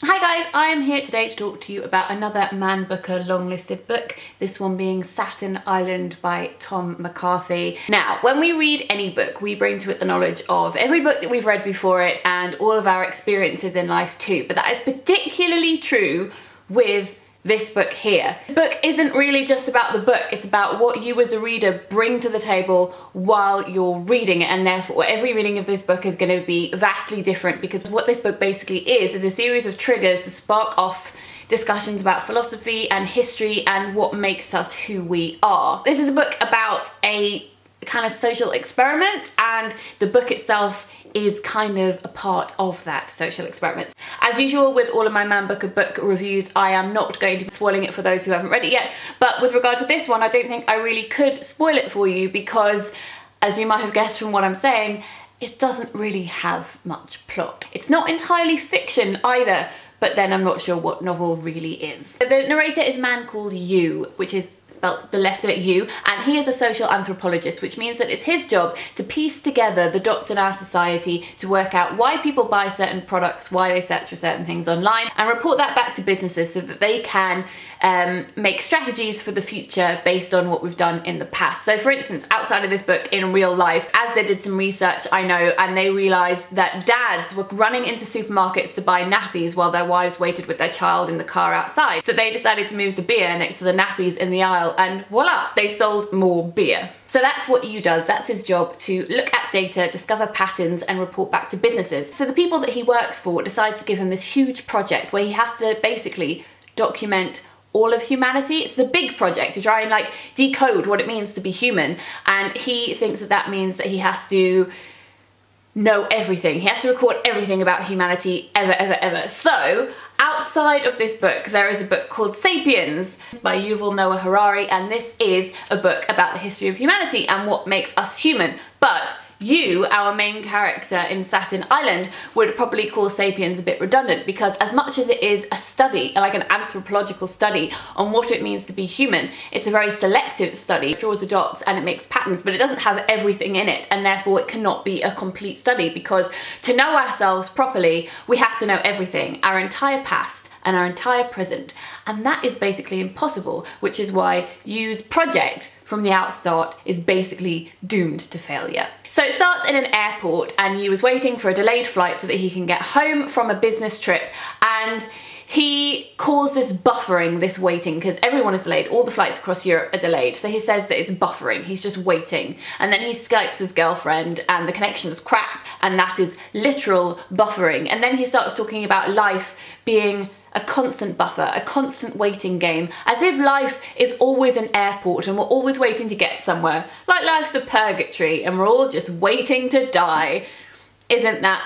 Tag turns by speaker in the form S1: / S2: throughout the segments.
S1: Hi guys, I am here today to talk to you about another Man Booker long-listed book, this one being Satin Island by Tom McCarthy. Now, when we read any book, we bring to it the knowledge of every book that we've read before it and all of our experiences in life too, but that is particularly true with this book here. This book isn't really just about the book, it's about what you as a reader bring to the table while you're reading it, and therefore every reading of this book is going to be vastly different, because what this book basically is a series of triggers to spark off discussions about philosophy and history and what makes us who we are. This is a book about a kind of social experiment, and the book itself is kind of a part of that social experiment. As usual with all of my Man Booker book reviews, I am not going to be spoiling it for those who haven't read it yet, but with regard to this one, I don't think I really could spoil it for you because, as you might have guessed from what I'm saying, it doesn't really have much plot. It's not entirely fiction either, but then I'm not sure what novel really is. The narrator is a man called U, which is spelt the letter U, and he is a social anthropologist, which means that it's his job to piece together the dots in our society to work out why people buy certain products, why they search for certain things online, and report that back to businesses so that they can make strategies for the future based on what we've done in the past. So for instance, outside of this book, in real life, as they did some research, I know, and they realised that dads were running into supermarkets to buy nappies while their wives waited with their child in the car outside. So they decided to move the beer next to the nappies in the aisle, and voila, they sold more beer. So that's what U does. That's his job, to look at data, discover patterns, and report back to businesses. So the people that he works for decides to give him this huge project where he has to basically document all of humanity. It's a big project to try and like decode what it means to be human, and he thinks that that means that he has to know everything. He has to record everything about humanity ever. So outside of this book, there is a book called Sapiens by Yuval Noah Harari, and this is a book about the history of humanity and what makes us human. But you, our main character in Satin Island, would probably call Sapiens a bit redundant, because as much as it is a study, like an anthropological study on what it means to be human, it's a very selective study. It draws the dots and it makes patterns, but it doesn't have everything in it, and therefore it cannot be a complete study, because to know ourselves properly, we have to know everything, our entire past and our entire present, and that is basically impossible, which is why U's project from the outstart is basically doomed to failure. So it starts in an airport, and U is waiting for a delayed flight so that he can get home from a business trip, and he calls this buffering, this waiting, because everyone is delayed. All the flights across Europe are delayed. So he says that it's buffering. He's just waiting. And then he Skypes his girlfriend and the connection's crap, and that is literal buffering. And then he starts talking about life being a constant buffer, a constant waiting game, as if life is always an airport and we're always waiting to get somewhere. Like life's a purgatory and we're all just waiting to die. Isn't that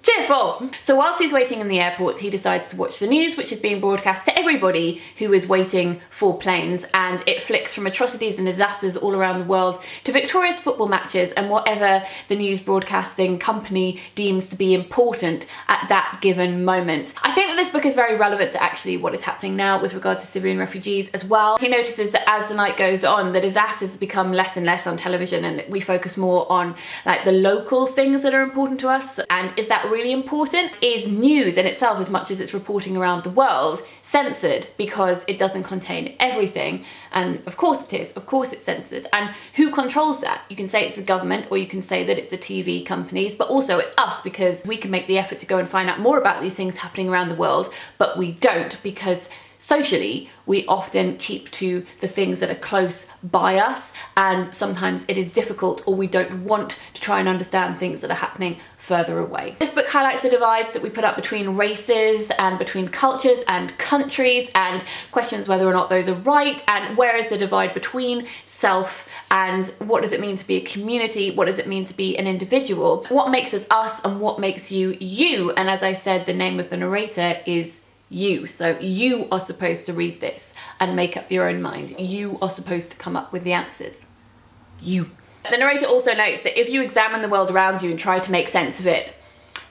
S1: cheerful? So whilst he's waiting in the airport, he decides to watch the news, which is being broadcast to everybody who is waiting for planes, and it flicks from atrocities and disasters all around the world to victorious football matches and whatever the news broadcasting company deems to be important at that given moment. I think that this book is very relevant to actually what is happening now with regard to Syrian refugees as well. He notices that as the night goes on, the disasters become less and less on television, and we focus more on like the local things that are important to us. And is that really important? Is news in itself, as much as it's reporting around the world, censored because it doesn't contain everything? And of course it is, of course it's censored. And who controls that? You can say it's the government, or you can say that it's the TV companies, but also it's us, because we can make the effort to go and find out more about these things happening around the world, but we don't, because socially we often keep to the things that are close by us, and sometimes it is difficult, or we don't want to try and understand things that are happening further away. This book highlights the divides that we put up between races and between cultures and countries, and questions whether or not those are right, and where is the divide between self and what does it mean to be a community, what does it mean to be an individual, what makes us us and what makes you you. And as I said, the name of the narrator is You. So you are supposed to read this and make up your own mind. You are supposed to come up with the answers. You. The narrator also notes that if you examine the world around you and try to make sense of it,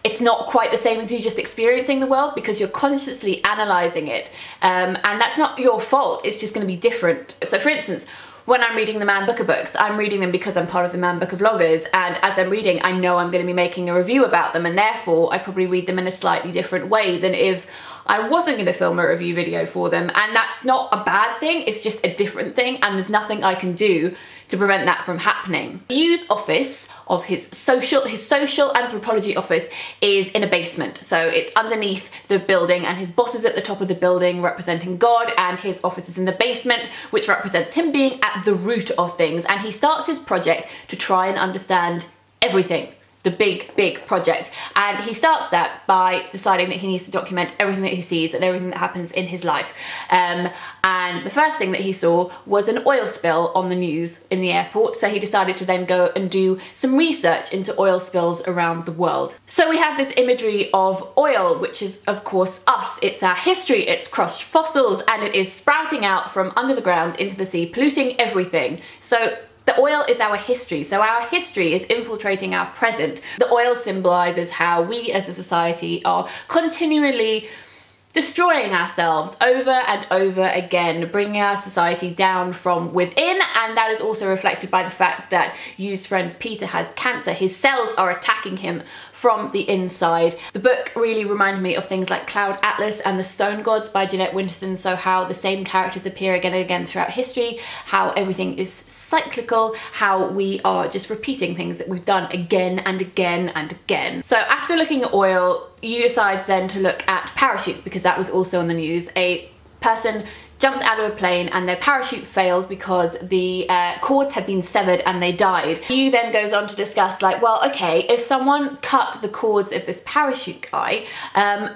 S1: it's not quite the same as you just experiencing the world, because you're consciously analysing it. And that's not your fault, it's just going to be different. So for instance, when I'm reading the Man Booker books, I'm reading them because I'm part of the Man Booker vloggers, and as I'm reading, I know I'm going to be making a review about them, and therefore I probably read them in a slightly different way than if I wasn't going to film a review video for them. And that's not a bad thing, it's just a different thing, and there's nothing I can do to prevent that from happening. Hugh's office of his social anthropology office is in a basement, so it's underneath the building, and his boss is at the top of the building representing God, and his office is in the basement, which represents him being at the root of things. And he starts his project to try and understand everything, the big project, and he starts that by deciding that he needs to document everything that he sees and everything that happens in his life. And the first thing that he saw was an oil spill on the news in the airport, so he decided to then go and do some research into oil spills around the world. So we have this imagery of oil, which is of course us. It's our history, it's crushed fossils, and it is sprouting out from under the ground into the sea, polluting everything. So the oil is our history, so our history is infiltrating our present. The oil symbolises how we as a society are continually destroying ourselves over and over again, bringing our society down from within, and that is also reflected by the fact that Hugh's friend Peter has cancer. His cells are attacking him from the inside. The book really reminded me of things like Cloud Atlas and the Stone Gods by Jeanette Winterson, so how the same characters appear again and again throughout history, how everything is cyclical, how we are just repeating things that we've done again and again and again. So after looking at oil, Hugh decides then to look at parachutes, because that was also on the news. A person jumped out of a plane and their parachute failed because the cords had been severed and they died. Hugh then goes on to discuss, like, well, okay, if someone cut the cords of this parachute guy,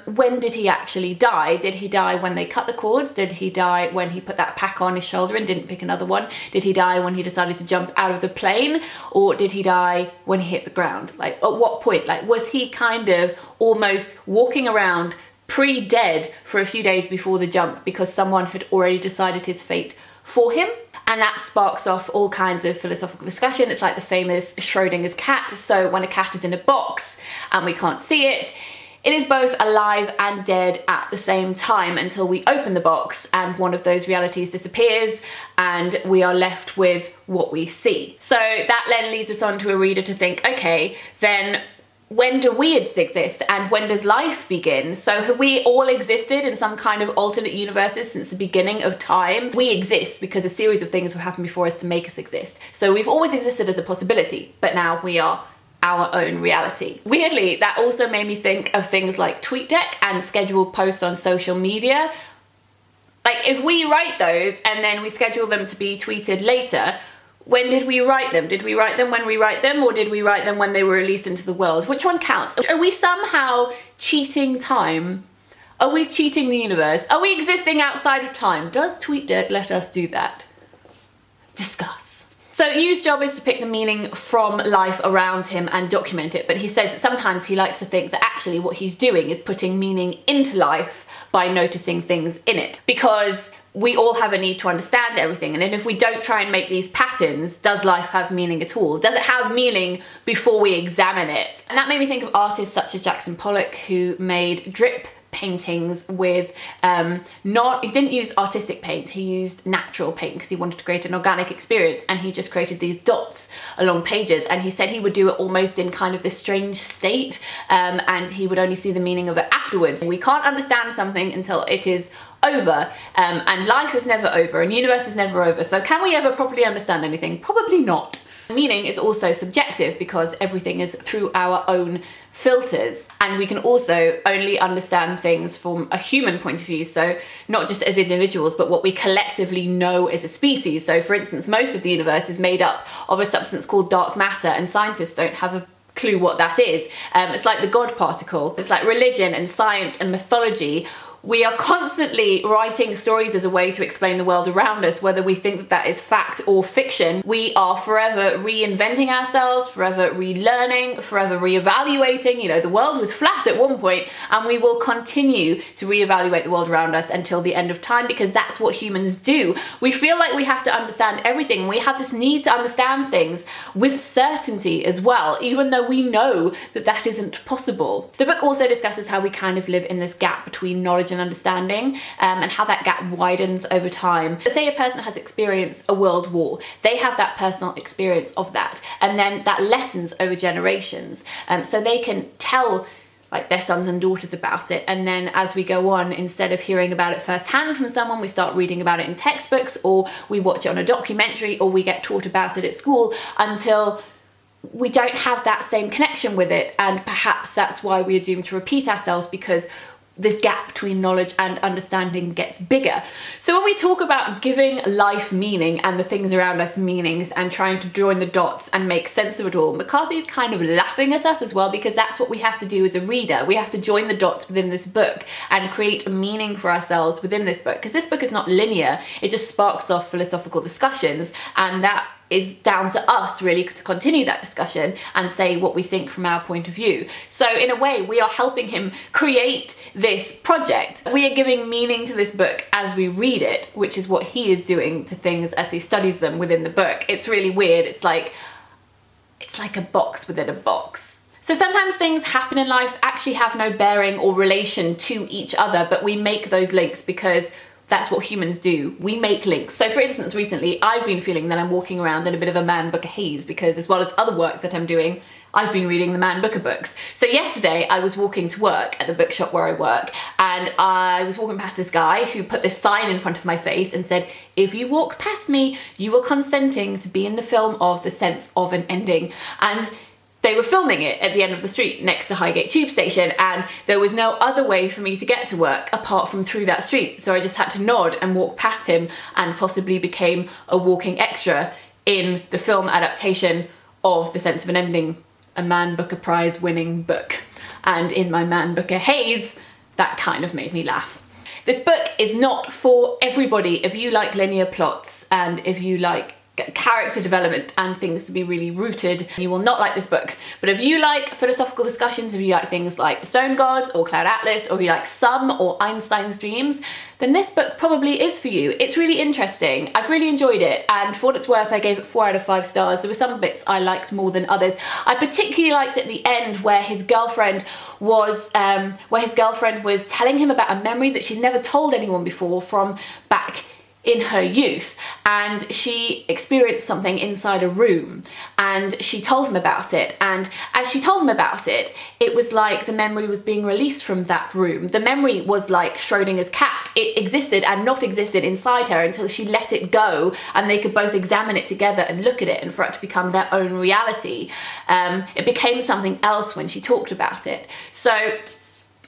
S1: when did he actually die? Did he die when they cut the cords? Did he die when he put that pack on his shoulder and didn't pick another one? Did he die when he decided to jump out of the plane? Or did he die when he hit the ground? Like, at what point? Like, was he kind of almost walking around pre-dead for a few days before the jump because someone had already decided his fate for him? And that sparks off all kinds of philosophical discussion. It's like the famous Schrodinger's cat. So when a cat is in a box and we can't see it, it is both alive and dead at the same time until we open the box and one of those realities disappears and we are left with what we see. So that then leads us on to a reader to think, okay, then when do we exist and when does life begin? So have we all existed in some kind of alternate universes since the beginning of time? We exist because a series of things have happened before us to make us exist. So we've always existed as a possibility, but now we are our own reality. Weirdly, that also made me think of things like TweetDeck and scheduled posts on social media. Like, if we write those and then we schedule them to be tweeted later, when did we write them? Did we write them when we write them, or did we write them when they were released into the world? Which one counts? Are we somehow cheating time? Are we cheating the universe? Are we existing outside of time? Does TweetDeck let us do that? Discuss. So Hugh's job is to pick the meaning from life around him and document it, but he says that sometimes he likes to think that actually what he's doing is putting meaning into life by noticing things in it, because we all have a need to understand everything, and if we don't try and make these patterns, does life have meaning at all? Does it have meaning before we examine it? And that made me think of artists such as Jackson Pollock, who made drip paintings with he didn't use artistic paint, he used natural paint because he wanted to create an organic experience, and he just created these dots along pages, and he said he would do it almost in kind of this strange state, and he would only see the meaning of it afterwards. We can't understand something until it is over, and life is never over, and universe is never over, so can we ever properly understand anything? Probably not. Meaning is also subjective because everything is through our own filters, and we can also only understand things from a human point of view, so not just as individuals but what we collectively know as a species. So for instance, most of the universe is made up of a substance called dark matter, and scientists don't have a clue what that is. It's like the God particle. It's like religion and science and mythology. We are constantly writing stories as a way to explain the world around us, whether we think that that is fact or fiction. We are forever reinventing ourselves, forever relearning, forever reevaluating. You know, the world was flat at one point, and we will continue to reevaluate the world around us until the end of time, because that's what humans do. We feel like we have to understand everything. We have this need to understand things with certainty as well, even though we know that that isn't possible. The book also discusses how we kind of live in this gap between knowledge and and understanding, and how that gap widens over time. So say a person has experienced a world war, they have that personal experience of that, and then that lessens over generations, so they can tell like their sons and daughters about it, and then as we go on, instead of hearing about it firsthand from someone, we start reading about it in textbooks, or we watch it on a documentary, or we get taught about it at school, until we don't have that same connection with it. And perhaps that's why we are doomed to repeat ourselves, because this gap between knowledge and understanding gets bigger. So when we talk about giving life meaning and the things around us meanings and trying to join the dots and make sense of it all, McCarthy's kind of laughing at us as well, because that's what we have to do as a reader. We have to join the dots within this book and create a meaning for ourselves within this book, because this book is not linear. It just sparks off philosophical discussions, and that is down to us really to continue that discussion and say what we think from our point of view. So in a way, we are helping him create this project. We are giving meaning to this book as we read it, which is what he is doing to things as he studies them within the book. It's really weird. It's like a box within a box. So sometimes things happen in life that actually have no bearing or relation to each other, but we make those links because that's what humans do. We make links. So for instance, recently I've been feeling that I'm walking around in a bit of a Man Booker haze, because as well as other work that I'm doing, I've been reading the Man Booker books. So yesterday I was walking to work at the bookshop where I work, and I was walking past this guy who put this sign in front of my face and said, "If you walk past me, you are consenting to be in the film of The Sense of an Ending." And they were filming it at the end of the street next to Highgate Tube Station, and there was no other way for me to get to work apart from through that street. So I just had to nod and walk past him, and possibly became a walking extra in the film adaptation of The Sense of an Ending, a Man Booker Prize winning book. And in my Man Booker haze, that kind of made me laugh. This book is not for everybody. If you like linear plots and if you like character development and things to be really rooted, you will not like this book. But if you like philosophical discussions, if you like things like the Stone Gods or Cloud Atlas, or if you like Some or Einstein's Dreams, then this book probably is for you. It's really interesting. I've really enjoyed it, and for what it's worth, I gave it 4 out of 5 stars. There were some bits I liked more than others. I particularly liked at the end where his girlfriend was telling him about a memory that she'd never told anyone before from back in her youth, and she experienced something inside a room, and she told him about it, and as she told him about it, it was like the memory was being released from that room. The memory was like Schrodinger's cat. It existed and not existed inside her until she let it go, and they could both examine it together and look at it, and for it to become their own reality. It became something else when she talked about it. So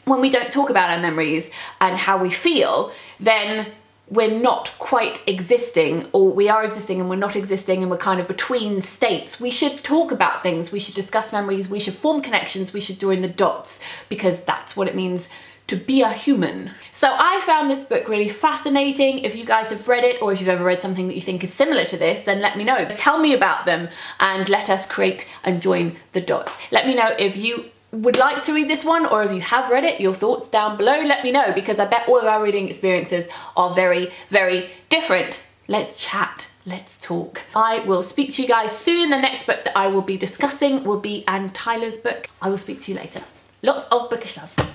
S1: when we don't talk about our memories and how we feel, then we're not quite existing, or we are existing and we're not existing, and we're kind of between states. We should talk about things, we should discuss memories, we should form connections, we should join the dots, because that's what it means to be a human. So I found this book really fascinating. If you guys have read it, or if you've ever read something that you think is similar to this, then let me know. Tell me about them and let us create and join the dots. Let me know if you would like to read this one, or if you have read it, your thoughts down below. Let me know, because I bet all of our reading experiences are very, very different. Let's chat, let's talk. I will speak to you guys soon. The next book that I will be discussing will be Anne Tyler's book. I will speak to you later. Lots of bookish love.